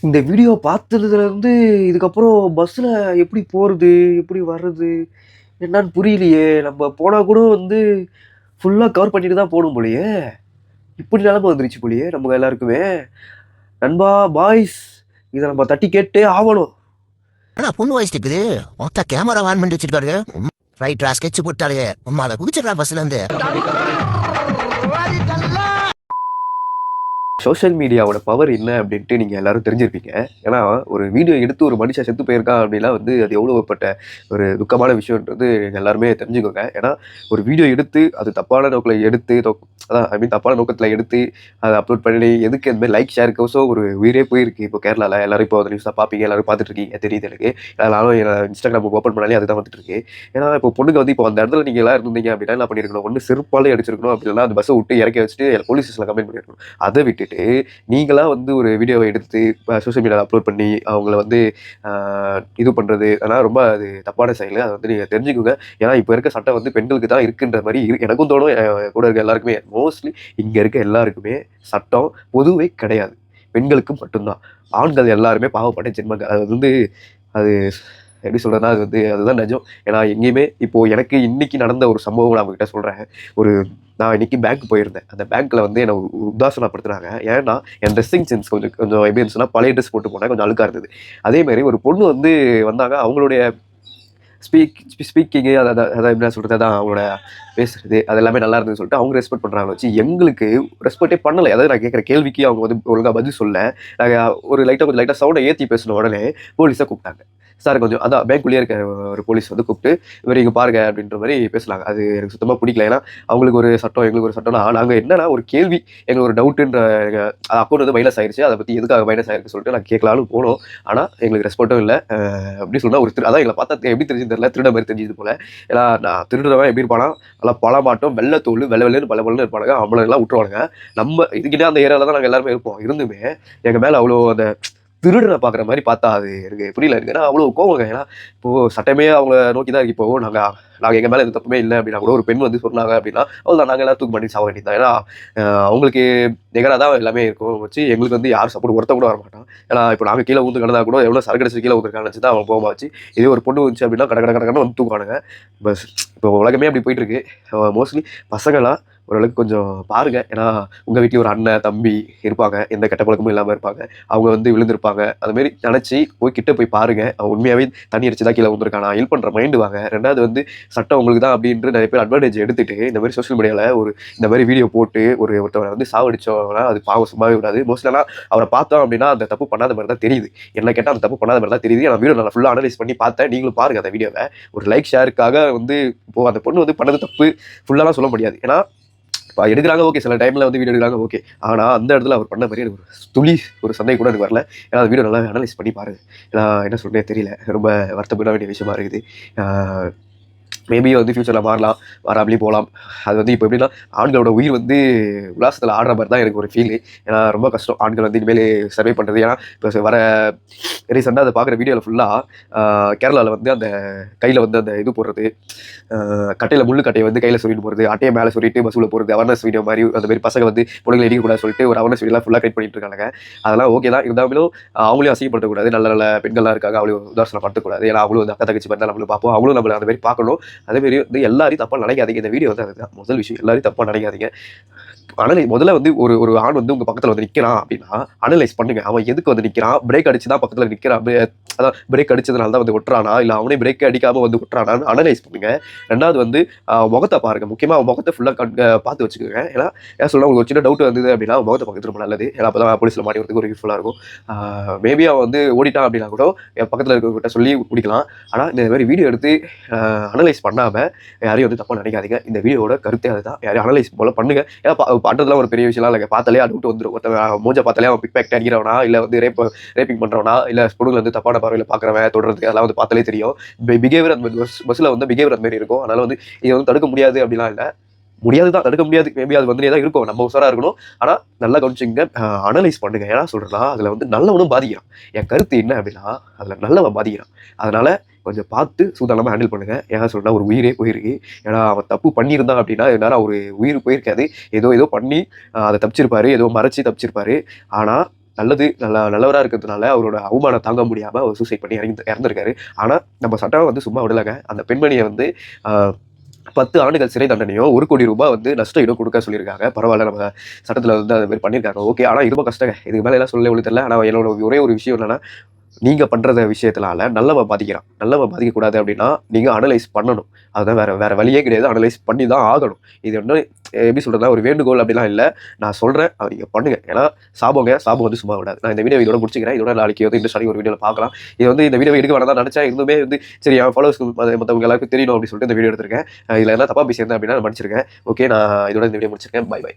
இந்த வீடியோ பார்த்ததுலேருந்து இதுக்கப்புறம் பஸ்ஸில் எப்படி போகிறது, எப்படி வர்றது என்னான்னு புரியலையே. நம்ம போனால் கூட வந்து ஃபுல்லாக கவர் பண்ணிட்டு தான் போகணும் போலயே. இப்படி நிலமை வந்துருச்சு போலயே நம்ம எல்லாருக்குமே. நண்பா, பாய்ஸ், இதை நம்ம தட்டி கேட்டே ஆகணும். ஆனா பொண்ணு வயசு இருக்குது. மொத்த கேமரா ஆன் பண்ணி வச்சிருக்காரு. ரைட்டரா ஸ்கெட்ச் போட்டாரு. அம்மா அதை குதிச்சிடறா பஸ்ல இருந்து. சோஷியல் மீடியாவோட பவர் என்ன அப்படின்ட்டு நீங்கள் எல்லாரும் தெரிஞ்சிருப்பீங்க. ஏன்னா ஒரு வீடியோ எடுத்து ஒரு மனுஷன் செத்து போயிருக்கான் அப்படின்னா வந்து அது எவ்வளோப்பட்ட ஒரு துக்கமான விஷயன்றது எல்லாருமே தெரிஞ்சுக்கோங்க. ஏன்னா ஒரு வீடியோ எடுத்து அது தப்பான நோக்கில் எடுத்து தப்பான நோக்கத்தில் எடுத்து அதை அப்லோட் பண்ணி எதுக்கு இந்த மாதிரி லைக் ஷேருக்கோசம் ஒரு உயிரே போயிருக்கு. இப்போ கேரளாவில் எல்லாரும் இப்போ அந்த நியூஸாக பார்ப்பீங்க, எல்லாரும் பார்த்துட்டு இருக்கீங்க, தெரியுது எனக்கு. எல்லாரும் இன்ஸ்டாகிராம் ஓப்பன் பண்ணாலே அதுதான் வந்துட்டு இருக்கு. ஏன்னா இப்போ பொண்ணுங்க வந்து இப்போ அந்த இடத்துல நீங்கள் எல்லாம் இருந்தீங்க அப்படின்னா என்ன பண்ணியிருக்கணும், ஒன்று செருப்பாலே அடிச்சிருக்கணும், அப்படின்னா அந்த பஸ்ஸை விட்டு இறக்கி வச்சுட்டு போலீஸ் ஸ்டேஷனில் கம்ப்ளைண்ட் பண்ணியிருக்கணும். அதை விட்டுட்டு நீங்களா வந்து ஒரு வீடியோவை எடுத்து சோஷியல் மீடியாவில் அப்லோட் பண்ணி அவங்கள வந்து இது பண்ணுறது அதெல்லாம் ரொம்ப அது தப்பான செயல். அதை வந்து நீங்கள் தெரிஞ்சுக்கோங்க. ஏன்னா இப்போ இருக்க சட்டம் வந்து பெண்களுக்கு தான் இருக்குன்ற மாதிரி எனக்கும் தோணும். கூட இருக்க எல்லாருக்குமே, மோஸ்ட்லி இங்கே இருக்க எல்லாருக்குமே சட்டம் பொதுவே கிடையாது, பெண்களுக்கு மட்டும்தான். ஆண்கள் எல்லாருமே பாவப்பட்ட ஜென்மங்கள். அது வந்து அது எப்படி சொல்கிறேன்னா அது வந்து அதுதான் நிஜம். ஏன்னா எங்கேயுமே இப்போது எனக்கு இன்றைக்கி நடந்த ஒரு சம்பவம் நான் அவங்ககிட்ட சொல்கிறேன். நான் இன்றைக்கி பேங்க் போயிருந்தேன். அந்த பேங்க்கில் வந்து என்னை உதாசனப்படுத்துனாங்க. ஏன்னா என் ட்ரெஸ்ஸிங் சென்ஸ் கொஞ்சம் கொஞ்சம் எப்படி இருந்துச்சுன்னா, பழைய ட்ரெஸ் போட்டு போனேன், கொஞ்சம் அழுக்காக இருந்தது. அதேமாதிரி ஒரு பொண்ணு வந்து வந்தாங்க. அவங்களுடைய ஸ்பீக்கிங்கு அதான் என்ன சொல்கிறது, அதான் அவங்களோட பேசுகிறது அது எல்லாமே நல்லா இருந்ததுன்னு சொல்லிட்டு அவங்க ரெஸ்பெக்ட் பண்ணுறாங்க வச்சு எங்களுக்கு ரெஸ்பெக்டே பண்ணலை. அதாவது நான் கேட்குற கேள்விக்கு அவங்க வந்து ஒழுங்காக பதில் சொல்ல. நாங்கள் கொஞ்சம் லைட்டாக சவுண்டை ஏற்றி பேசின உடனே போலீஸை கூப்பிட்டாங்க. சார் கொஞ்சம் அதான் பேங்க்குள்ளேயே இருக்க ஒரு போலீஸ் வந்து கூப்பிட்டு இவர் இங்கே பாருங்க அப்படின்ற மாதிரி பேசலாங்க. அது எனக்கு சுத்தமாக பிடிக்கல. ஏன்னா அவங்களுக்கு ஒரு சட்டம், எங்களுக்கு ஒரு சட்டம்னா நாங்கள் என்னன்னா ஒரு கேள்வி, எங்களுக்கு ஒரு டவுட்டுன்ற அக்கௌண்ட் வந்து மைனஸ் ஆயிடுச்சு, அதை பற்றி எதுக்காக மைனஸ் ஆயிருக்கு சொல்லிட்டு நான் கேட்கலான்னு போனோம். ஆனால் எங்களுக்கு ரெஸ்பெக்டும் இல்லை. அப்படி சொன்னால் அதான் எங்களை பார்த்தா எப்படி தெரிஞ்சு தெரியல, திருட மாதிரி தெரிஞ்சது போல. ஏன்னா நான் திருடுறவன் எப்படி இருப்பானா, நல்லா பழமாட்டோம், வெள்ளத்தோல் வெள்ளன்னு பலன்னு இருப்பானுங்க. அவங்களெல்லாம் விட்டுருவானுங்க. நம்ம இதுக்கிட்டே அந்த ஏரியாவில் தான் நாங்கள் எல்லாருமே இருப்போம். இருந்துமே எங்கள் மேலே அவ்வளோ அந்த திருடனை பார்க்குற மாதிரி பார்த்தா அது எனக்கு புரியல. இருக்கு ஏன்னா அவ்வளோ கோவங்க. ஏன்னா இப்போது சட்டமே அவங்கள நோக்கி தான் இருக்கு. இப்போது நாங்கள் எங்கள் மேலே எந்த தப்புமே இல்லை அப்படின்னா கூட ஒரு பெண் வந்து சொன்னாங்க அப்படின்னா அவ்வளோதான், நாங்கள் எல்லாம் தூக்கு பண்ணி சாக வேண்டியது தான். ஏன்னா அவங்களுக்கு நிகராக தான் எல்லாமே இருக்கும் வச்சு எங்களுக்கு வந்து யார் சப்போர்ட் ஒருத்த கூட வர மாட்டான். ஏன்னா இப்போ நாங்கள் கீழே ஊந்து கிடந்தா கூட எவ்வளோ சரக்கடிச்சு கீழே ஊந்துருக்கான்னு வச்சு தான் அவங்க போக வச்சு இதே ஒரு பொண்ணு வந்துச்சு அப்படின்னா கடை வந்து தூக்குவானுங்க. பஸ் இப்போ உலகமே அப்படி போயிட்டு இருக்கு. மோஸ்ட்லி பசங்களாம் ஓரளவுக்கு கொஞ்சம் பாருங்கள். ஏன்னா உங்கள் வீட்லேயும் ஒரு அண்ணன் தம்பி இருப்பாங்க, எந்த கெட்ட பழக்கமும் இல்லாமல் இருப்பாங்க. அவங்க வந்து விழுந்திருப்பாங்க. அதுமாரி நினச்சி கிட்ட போய் பாருங்கள். அவன் உண்மையாகவே தண்ணி அடிச்சு தான் கீழே வந்துருக்கானா ஹெல்ப் பண்ணுற மைண்டு வாங்க. ரெண்டாவது வந்து சட்டம் உங்களுக்கு தான் அப்படின்ட்டு நிறைய பேர் அட்வான்டேஜ் எடுத்துகிட்டு இந்த மாதிரி சோஷியல் மீடியாவில் இந்த மாதிரி வீடியோ போட்டு ஒருத்தவரை வந்து சாவடிச்சோன்னா அது பாவம் சும்மாவே விடாது. மோஸ்ட்லாம் அவரை பார்த்தோம் அப்படின்னா அந்த தப்பு பண்ணாத மாதிரி தான் தெரியுது. என்ன கேட்டால் அந்த தப்பு பண்ணாத மாதிரி தான் தெரியுது. நான் வீடியோ நான் ஃபுல்லாக அனலைஸ் பண்ணி பார்த்தேன். நீங்களும் பாருங்கள் அந்த வீடியோவை. ஒரு லைக் ஷேருக்காக வந்து இப்போது அந்த பொண்ணு வந்து பண்ணது தப்பு ஃபுல்லாலாம் சொல்ல முடியாது. ஏன்னா எடுக்கிறாங்க ஓகே, சில டைமில் வந்து வீடியோ எடுக்கிறாங்க ஓகே. ஆனால் அந்த இடத்துல அவர் பண்ண மாதிரி எனக்கு ஒரு துளி ஒரு சந்தேகம் கூட எனக்கு வரல. ஏன்னா அந்த வீடியோ நல்லா அனலைஸ் பண்ணி பாருங்கள். ஏன்னா என்ன சொல்கிறே தெரியல, ரொம்ப வருத்தப்பட வேண்டிய விஷயமா இருக்குது. மேபி வந்து ஃப்யூச்சரில் மாறலாம், வராமலே போகலாம். அது வந்து இப்போ எப்படின்னா ஆண்களோட உயிர் வந்து உல்லாசத்தில் ஆடுற மாதிரி தான் எனக்கு ஒரு ஃபீல். ஏன்னா ரொம்ப கஷ்டம் ஆண்கள் வந்து இனிமேல் சர்வே பண்ணுறது. ஏன்னா இப்போ வர ரீசெண்டாக அதை பார்க்குற வீடியோவில் ஃபுல்லாக கேரளாவில் வந்து அந்த கையில் வந்து அந்த இது போடுறது, கட்டையில் முள்ளு கட்டையை வந்து கையில் சொல்லிட்டு போகிறது, அட்டையை மேலே சொல்லிட்டு பஸ்ஸில் போகிறது, அவர்னஸ் வீடியோ மாதிரி அந்த மாதிரி பசங்க வந்து பொண்ணுங்களை எடுக்கக்கூடாது சொல்லிட்டு ஒரு அவர்னஸ் வீடியோலாம் ஃபுல்லாக க்ரியேட் பண்ணிட்டு இருக்காங்க. அதெல்லாம் ஓகே தான். இருந்தாலும் அவங்களையும் அசிங்கப்படுத்தக்கூடாது. நல்ல நல்ல பெண்கள்லாம் இருக்காங்க, அவளையும் உதாரணப்படுத்தக்கூடாது. ஏன்னா அவங்களும் வந்து அக்கா தங்கச்சி பண்ணால் நம்மளும் பார்ப்போம், அவங்களும் நம்மளை அந்த மாதிரி பார்க்கணும். அதேமாரி வந்து எல்லாரையும் தப்பாக நினைக்காதீங்க. இந்த வீடியோ வந்து அதுதான் முதல் விஷயம். எல்லாரையும் தப்பாக நினைக்காதீங்க. முதல்ல வந்து ஒரு ஆண் வந்து உங்கள் பக்கத்தில் வந்து நிற்கிறான் அப்படின்னா அனலைஸ் பண்ணுங்க. அவன் எதுக்கு வந்து நிற்கிறான், பிரேக் அடிச்சு தான் பக்கத்தில் நிற்கிறான், அதான் பிரேக் அடிச்சதுனால தான் வந்து ஒட்டுறானா, இல்லை அவனே பிரேக் அடிக்காமல் வந்து ஒட்டுறானான்னு அனலைஸ் பண்ணுங்க. ரெண்டாவது வந்து முகத்தை பாருங்கள். முக்கியமாக அவன் முகத்தை ஃபுல்லாக பார்த்து வச்சுக்கோங்க. ஏன்னா ஏன் சொல்ல உங்களுக்கு ஒரு சின்ன டவுட் வந்தது அப்படின்னா முகத்தை பார்க்கறது ரொம்ப நல்லது. ஏன்னா அப்போ தான் போலீஸில் மாட்டி ஒரு யூஸ்ஃபுல்லாக இருக்கும். மேபி அவன் வந்து ஓடிட்டான் அப்படின்னா கூட என் பக்கத்தில் இருக்கிறவங்கிட்ட சொல்லி குடிக்கலாம். ஆனால் இந்த மாதிரி வீடியோ எடுத்து அனலைஸ் பண்ணாமல் யாரையும் வந்து தப்பாக நினைக்காதீங்க. இந்த வீடியோட கருத்தே அதுதான். யாரையும் அனலைஸ் போல பண்ணுங்க. ஏன்னா பண்ணுறதுலாம் ஒரு பெரிய விஷயம்லாம் இல்லை. பார்த்தாலே டவுட் வந்துடும். ஒருத்தன் மூஞ்ச பார்த்தாலே அவன் பிக் பேக் அடிக்கிறவனா, இல்லை வந்து ரேப்பிங் பண்ணுறவனா, இல்லை பொண்ணுங்களை வந்து தப்பான பார்வையில் பார்க்குறவன் தொடர்றதுக்கு அதெல்லாம் வந்து பார்த்தாலே தெரியும். பிஹேவியர் அந்த பஸ்ஸில் வந்து பிஹேவியர் அந்த மாதிரி இருக்கும். அதனால் வந்து இதை வந்து தடுக்க முடியாது அப்படிலாம் இல்லை. முடியாது தான், தடுக்க முடியாது. மேபி அது வந்துட்டே தான் இருக்கும். நம்ம உசாராக இருக்கணும். ஆனால் நல்லா கவனிச்சுங்க, அனலைஸ் பண்ணுங்க. ஏன்னா சொல்கிறேன்னா அதில் வந்து நல்லவனும் பாதிக்கிறான். என் கருத்து என்ன அப்படின்னா அதில் நல்லவன் பாதிக்கிறான். அதனால் கொஞ்சம் பார்த்து சூதானமாக ஹேண்டில் பண்ணுங்கள். ஏன்னா சொல்கிறா ஒரு உயிரே போயிருக்கு. ஏன்னா அவன் தப்பு பண்ணியிருந்தான் அப்படின்னா என்னால் ஒரு உயிர் போயிருக்காது. ஏதோ பண்ணி அதை தப்பிச்சிருப்பாரு, ஏதோ மறைச்சி தப்பிச்சிருப்பாரு. ஆனால் நல்லவராக இருக்கிறதுனால அவரோட அவமானம் தாங்க முடியாமல் அவர் சூசைட் பண்ணி இறந்துருக்காரு. ஆனால் நம்ம சட்டம் வந்து சும்மா விடலைங்க. அந்த பெண்மணியை வந்து 10 ஆண்டுகள் சிறை தண்டனையோ 1 கோடி ரூபாய் வந்து நஷ்ட ஈடும் கொடுக்க சொல்லியிருக்காங்க. பரவாயில்ல, நம்ம சட்டத்தில் வந்து அது மாதிரி பண்ணியிருக்காங்க. ஓகே, ஆனால் இது ரொம்ப கஷ்டங்க. இதுக்கு மேலே எல்லாம் சொல்ல தெரியல. ஆனால் என்னோட ஒரே ஒரு விஷயம் என்னன்னா, நீங்க பண்றத விஷயத்தினால நல்லவன் பாதிக்கிறான். நல்லவன் பாதிக்கக்கூடாது அப்படின்னா நீங்க அனலைஸ் பண்ணணும். அதுதான் வேற வேற வழியே கிடையாது. அனலைஸ் பண்ணி தான் ஆகணும். இது வந்து எப்படி சொல்றதுன்னா ஒரு வேண்டுகோள் அப்படிலாம் இல்லை. நான் சொல்றேன், அதை நீங்க பண்ணுங்க. ஏன்னா சாபம் வந்து சும்மா விடாது. நான் இந்த வீடியோ இதோட முடிச்சுக்கிறேன். இதோட நாளைக்கு வந்து இந்த ஒரு வீடியோவில் பார்க்கலாம். இது வந்து இந்த வீடியோ எடுக்க வேணாம் தான் நினைச்சேன். இருந்துமே வந்து சரி என் ஃபாலோவர்ஸ்க்கு மற்றவங்க எல்லாருக்கும் தெரியணும் அப்படின்னு சொல்லிட்டு இந்த வீடியோ எடுத்திருக்கேன். இதில் என்ன தப்பா பேசியிருந்தேன் அப்படின்னா மன்னிச்சிருக்கேன். ஓகே, நான் இதோட இந்த வீடியோ முடிச்சிருக்கேன். Bye by.